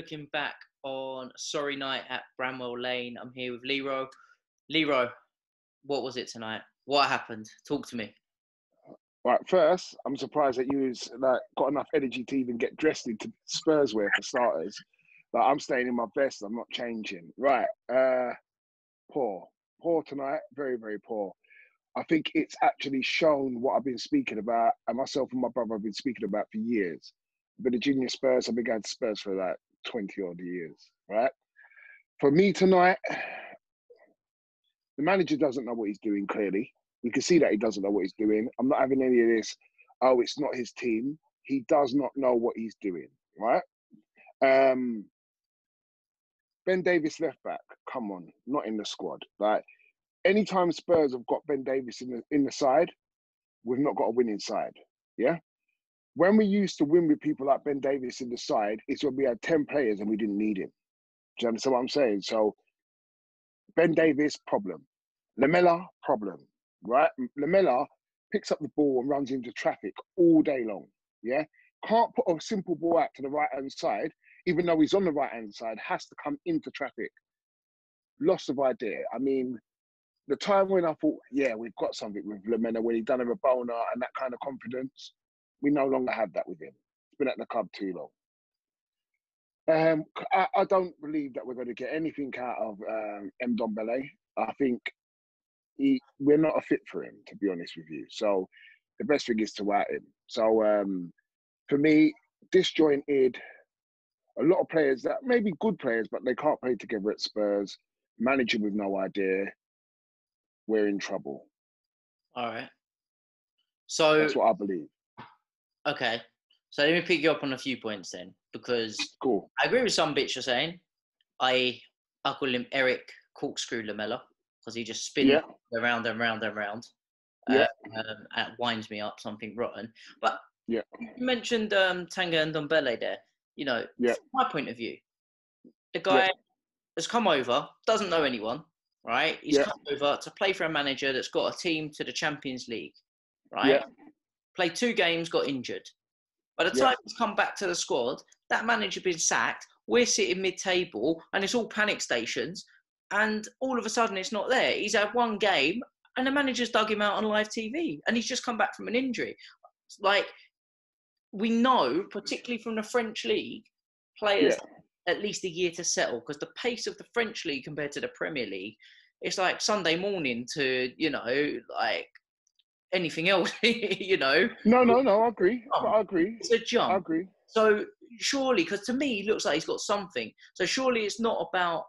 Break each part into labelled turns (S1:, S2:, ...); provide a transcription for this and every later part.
S1: looking back on a sorry night at Bramwell Lane. I'm here with Lero. Lero, what was it tonight? What happened? Talk to me.
S2: Right, first, I'm surprised that you got enough energy to even get dressed into Spurs wear for starters. Like, I'm staying in my vest. I'm not changing. Right, poor tonight. Very, very poor. I think it's actually shown what I've been speaking about, and myself and my brother have been speaking about for years. I've been a junior Spurs. I've been going to Spurs for like 20 odd years. Right. For me tonight, the manager doesn't know what he's doing. Clearly, you can see that he doesn't know what he's doing. I'm not having any of this. Oh, it's not his team. He does not know what he's doing. Right. Ben Davies left back. Come on, not in the squad. Like, anytime Spurs have got Ben Davies in the side, we've not got a winning side. Yeah. When we used to win with people like Ben Davies in the side, it's when we had 10 players and we didn't need him. Do you understand what I'm saying? So Ben Davies, problem. Lamela, problem. Right? Lamela picks up the ball and runs into traffic all day long. Yeah. Can't put a simple ball out to the right-hand side, even though he's on the right-hand side, has to come into traffic. Loss of idea. I mean, the time when I thought, yeah, we've got something with Lamela, when he done a Rabona and that kind of confidence, we no longer have that with him. He's been at the club too long. I don't believe that we're going to get anything out of Ndombele. I think we're not a fit for him, to be honest with you. So the best thing is to out him. So for me, disjointed, a lot of players that may be good players, but they can't play together at Spurs, managing with no idea. We're in trouble.
S1: All right. So
S2: that's what I believe.
S1: Okay. So let me pick you up on a few points then, because
S2: cool.
S1: I agree with some bits you're saying. I call him Eric Corkscrew Lamela because he just spins around and round and round. And winds me up something rotten. But you mentioned Tanga and Ndombele there. You know, from my point of view, the guy has come over, doesn't know anyone, right? He's come over to play for a manager that's got a team to the Champions League, right? Played 2 games, got injured. By the time he's come back to the squad, that manager been sacked. We're sitting mid-table, and it's all panic stations. And all of a sudden, it's not there. He's had 1 game, and the manager's dug him out on live TV, and he's just come back from an injury. Like, we know, particularly from the French league, players at least a year to settle, because the pace of the French league compared to the Premier League, it's like Sunday morning to, like anything else,
S2: No, I agree.
S1: It's a jump.
S2: I agree.
S1: So surely, because to me, he looks like he's got something. So surely it's not about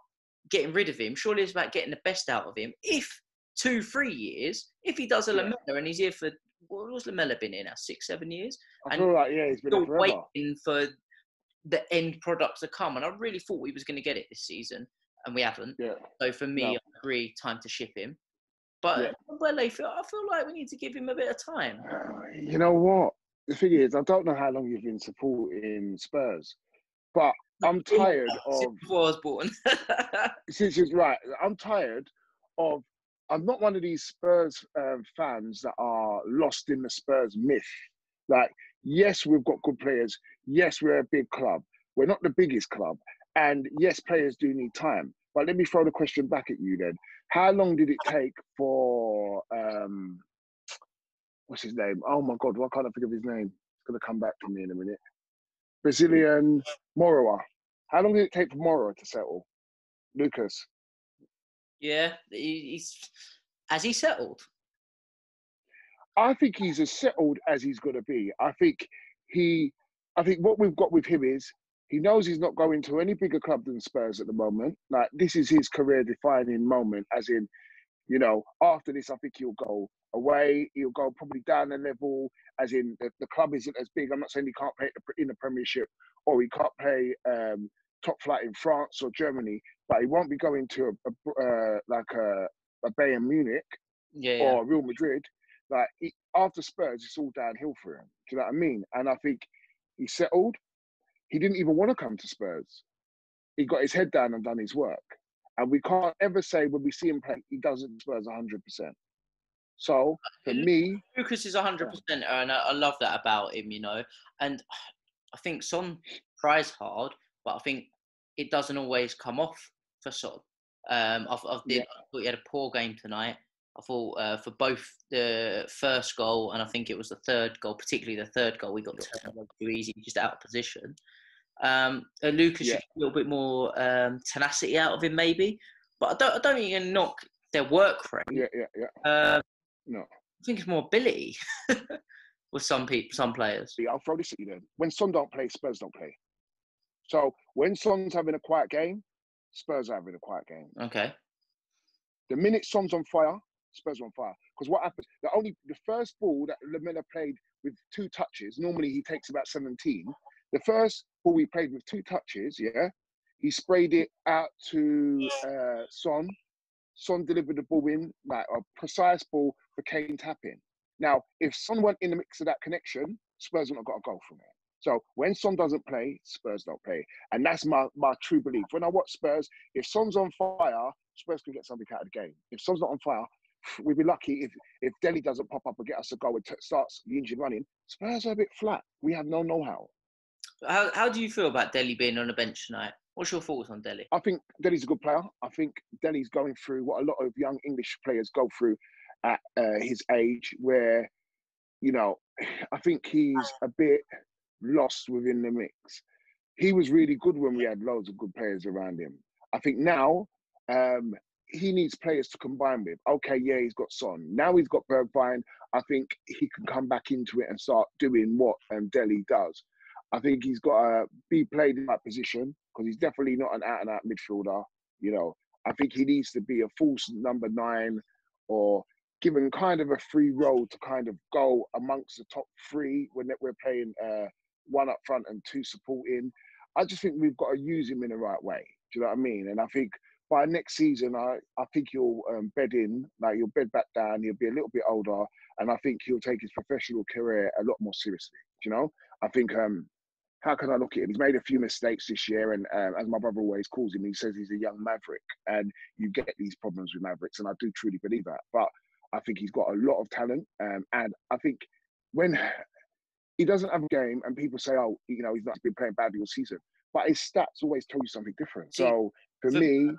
S1: getting rid of him. Surely it's about getting the best out of him. If 2-3 years, if he does a Lamela and he's here for, what's Lamela been in now? 6-7 years?
S2: I feel like, he's been here forever.
S1: Waiting for the end product to come. And I really thought we was going to get it this season, and we haven't. So for me, I agree, time to ship him. But I feel like we need to give him a bit of time.
S2: You know what? The thing is, I don't know how long you've been supporting Spurs, but I'm tired of...
S1: Since before I was born.
S2: I'm tired of... I'm not one of these Spurs fans that are lost in the Spurs myth. Like, yes, we've got good players. Yes, we're a big club. We're not the biggest club. And yes, players do need time. But let me throw the question back at you then. How long did it take for, what's his name? Oh my God, why can't I think of his name? It's going to come back to me in a minute. Brazilian Moroa. How long did it take for Moroa to settle? Lucas.
S1: Yeah, has he settled?
S2: I think he's as settled as he's going to be. I think what we've got with him is, he knows he's not going to any bigger club than Spurs at the moment. Like, this is his career-defining moment, as in, after this, I think he'll go away. He'll go probably down a level, as in the club isn't as big. I'm not saying he can't play in the Premiership or he can't play top flight in France or Germany, but he won't be going to a Bayern Munich or Real Madrid. Like, after Spurs, it's all downhill for him. Do you know what I mean? And I think he's settled. He didn't even want to come to Spurs. He got his head down and done his work. And we can't ever say when we see him play, he doesn't Spurs 100%. So, for me...
S1: Lucas is 100%, and I love that about him, And I think Son tries hard, but I think it doesn't always come off for Son. I thought he had a poor game tonight. I thought for both the first goal and I think it was the third goal, particularly the third goal, we got turned over too easy, just out of position. Lucas should get a little bit more tenacity out of him, maybe. But I don't think you can knock their work rate.
S2: No.
S1: I think it's more ability with some players.
S2: I'll throw this at you then. When Son don't play, Spurs don't play. So when Son's having a quiet game, Spurs are having a quiet game.
S1: Okay.
S2: The minute Son's on fire, Spurs are on fire. Because what happens, the first ball that Lamela played with 2 touches, normally he takes about 17. The first ball he played with 2 touches, he sprayed it out to Son. Son delivered the ball in, like a precise ball for Kane tapping. Now, if Son weren't in the mix of that connection, Spurs wouldn't have got a goal from it. So when Son doesn't play, Spurs don't play. And that's my true belief. When I watch Spurs, if Son's on fire, Spurs can get something out of the game. If Son's not on fire, we'd be lucky if Dele doesn't pop up and get us a goal and starts the engine running. Spurs are a bit flat. We have no know-how.
S1: How do you feel about Dele being on the bench tonight? What's your thoughts on Dele?
S2: I think Dele's a good player. I think Dele's going through what a lot of young English players go through at his age, where, I think he's a bit lost within the mix. He was really good when we had loads of good players around him. I think now he needs players to combine with. Okay, he's got Son. Now he's got Bergwijn. I think he can come back into it and start doing what Dele does. I think he's got to be played in that position because he's definitely not an out-and-out midfielder. I think he needs to be a false number 9 or given kind of a free role to kind of go amongst the top 3 when we're playing 1 up front and 2 supporting. I just think we've got to use him in the right way. Do you know what I mean? And I think by next season, I think he'll bed in, like he'll bed back down, he'll be a little bit older, and I think he'll take his professional career a lot more seriously. Do you know? I think, how can I look at him? He's made a few mistakes this year, and as my brother always calls him, he says he's a young maverick, and you get these problems with mavericks, and I do truly believe that. But I think he's got a lot of talent, and I think when he doesn't have a game and people say, oh, he's not been playing badly all season, but his stats always tell you something different. So for me,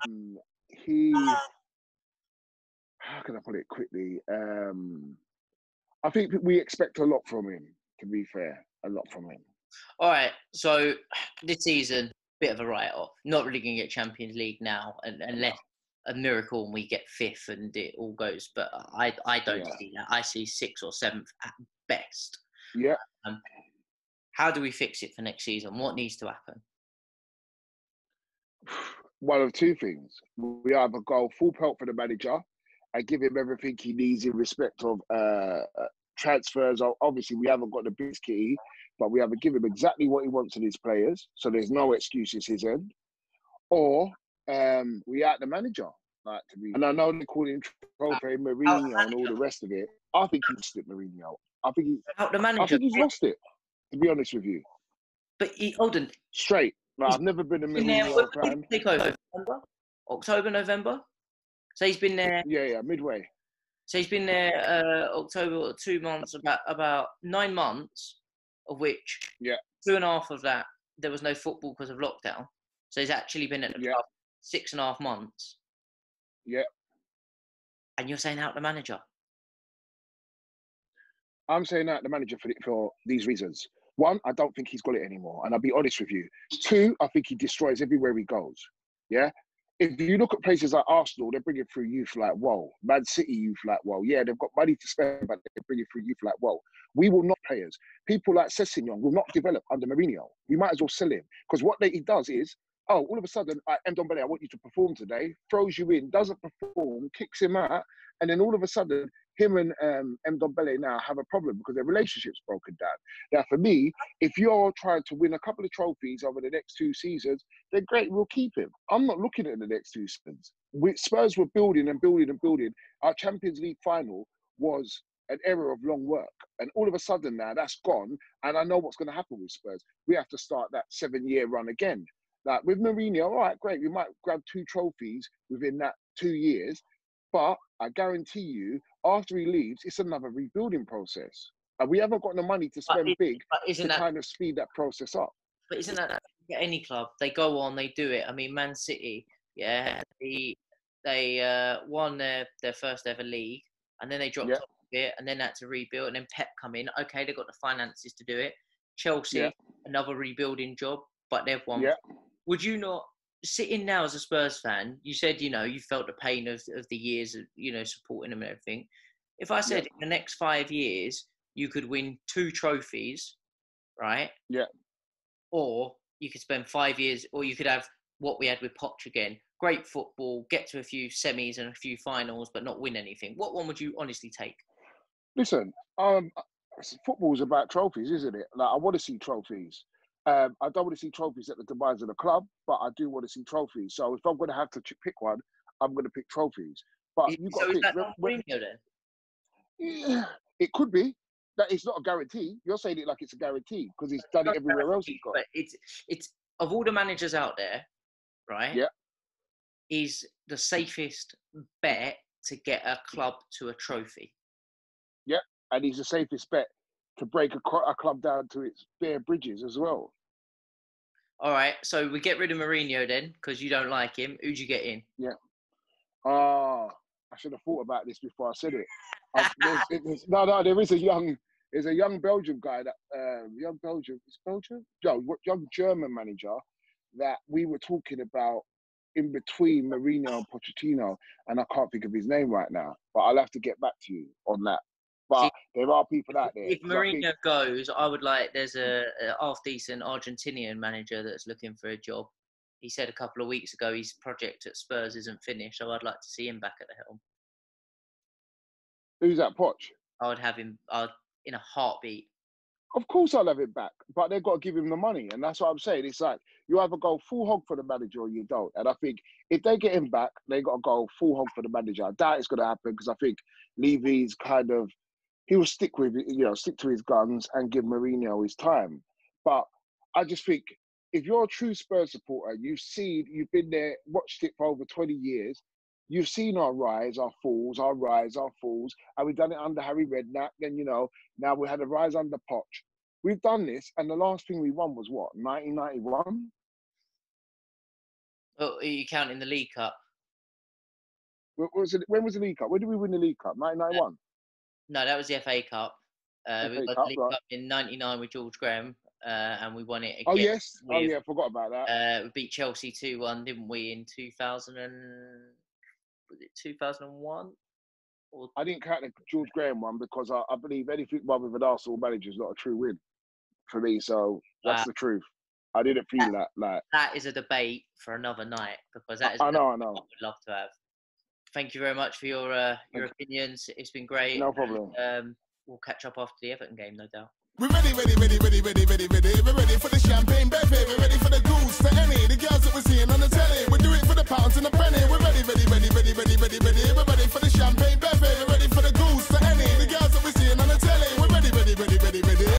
S2: how can I put it quickly? I think we expect a lot from him, to be fair, a lot from him.
S1: All right, so this season, bit of a write-off. Not really going to get Champions League now, unless a miracle and we get 5th and it all goes. But I don't see that. I see 6th or 7th at best.
S2: Yeah.
S1: How do we fix it for next season? What needs to happen?
S2: One of 2 things. We either go full pelt for the manager and give him everything he needs in respect of transfers. Obviously, we haven't got the big key, but we have to give him exactly what he wants in his players, so there's no excuses his end. Or we out the manager, and I know they call him Trofe, Mourinho, and all the rest of it. I think he's slipped Mourinho. I think he's lost it, to be honest with you.
S1: But Holden,
S2: straight. I've never been a Mourinho fan.
S1: Take over October, November. So he's been there.
S2: Yeah, midway.
S1: So he's been there October, 2 months, about 9 months, of which 2.5 of that there was no football because of lockdown. So he's actually been at the club 6.5 months.
S2: Yeah.
S1: And you're saying out the manager?
S2: I'm saying out the manager for these reasons. 1, I don't think he's got it anymore, and I'll be honest with you. 2, I think he destroys everywhere he goes. Yeah. If you look at places like Arsenal, they're bringing through youth like, whoa. Man City youth like, whoa. Yeah, they've got money to spend, but they're bringing through youth like, whoa. We will not players. People like Sessegnon will not develop under Mourinho. We might as well sell him. Because what he does is, all of a sudden, Ndombele, I want you to perform today, throws you in, doesn't perform, kicks him out, and then all of a sudden, him and Ndombele now have a problem because their relationship's broken down. Now, for me, if you're trying to win a couple of trophies over the next 2 seasons, then great, we'll keep him. I'm not looking at the next 2 seasons. Spurs were building and building and building. Our Champions League final was an era of long work. And all of a sudden now, that's gone. And I know what's going to happen with Spurs. We have to start that 7-year run again. Like with Mourinho, all right, great. We might grab 2 trophies within that 2 years. But I guarantee you, after he leaves, it's another rebuilding process. And we haven't got the money to spend big to kind of speed that process up.
S1: But isn't that Get any club, they go on, they do it. I mean, Man City, yeah, they won their first ever league, and then they dropped off a bit, and then had to rebuild, and then Pep come in. Okay, they've got the finances to do it. Chelsea, another rebuilding job, but they've won. Would you not, sitting now as a Spurs fan, you said, you know, you felt the pain of the years of, you know, supporting them and everything. If I said in the next 5 years, you could win 2 trophies, right?
S2: Yeah.
S1: Or you could spend 5 years, or you could have what we had with Poch again. Great football, get to a few semis and a few finals, but not win anything. What one would you honestly take?
S2: Listen, football's about trophies, isn't it? Like, I want to see trophies. I don't want to see trophies at the demise of the club, but I do want to see trophies. So if I'm going to have to pick one, I'm going to pick trophies. But you've got to
S1: is
S2: pick.
S1: That not Mourinho then?
S2: Yeah, it could be. That it's not a guarantee. You're saying it like it's a guarantee because he's done it everywhere else he's got.
S1: But it's of all the managers out there, right?
S2: Yeah.
S1: He's the safest bet to get a club to a trophy.
S2: Yeah, and he's the safest bet to break a club down to its bare bridges as well.
S1: All right, so we get rid of Mourinho then because you don't like him. Who'd you get in?
S2: Yeah. I should have thought about this before I said it. There is a young Belgian guy that young German manager that we were talking about in between Mourinho and Pochettino, and I can't think of his name right now. But I'll have to get back to you on that. But there are people out there.
S1: If Mourinho goes, I would like. There's a half-decent Argentinian manager that's looking for a job. He said a couple of weeks ago his project at Spurs isn't finished, so I'd like to see him back at the helm.
S2: Who's that, Poch?
S1: I would have him in a heartbeat.
S2: Of course I'll have him back, but they've got to give him the money. And that's what I'm saying. It's like, you either go full hog for the manager or you don't. And I think if they get him back, they got to go full hog for the manager. I doubt it's going to happen because I think Levy's kind of, he will stick to his guns and give Mourinho his time. But I just think if you're a true Spurs supporter, you've been there, watched it for over 20 years, you've seen our rise, our falls, and we've done it under Harry Redknapp. Then, now we had a rise under Poch. We've done this, and the last thing we won was what, 1991?
S1: Oh, are you counting the League Cup?
S2: When was the League Cup? When did we win the League Cup? 1991?
S1: No, that was the FA Cup. We won the League Cup in '99 with George Graham, and we won it again.
S2: Oh, yes. I forgot about that.
S1: We beat Chelsea 2-1, didn't we, in 2001?
S2: I didn't count the George Graham one because I believe anything won with an Arsenal manager is not a true win for me. So that's the truth. I didn't feel that.
S1: That is a debate for another night because that is.
S2: I know.
S1: I would love to have. Thank you very much for your opinions. It's been great.
S2: No problem.
S1: We'll catch up after the Everton game, no doubt.
S3: We're ready. We're ready for the champagne, baby. We're ready for the goose, for any the girls that we're seeing on the telly.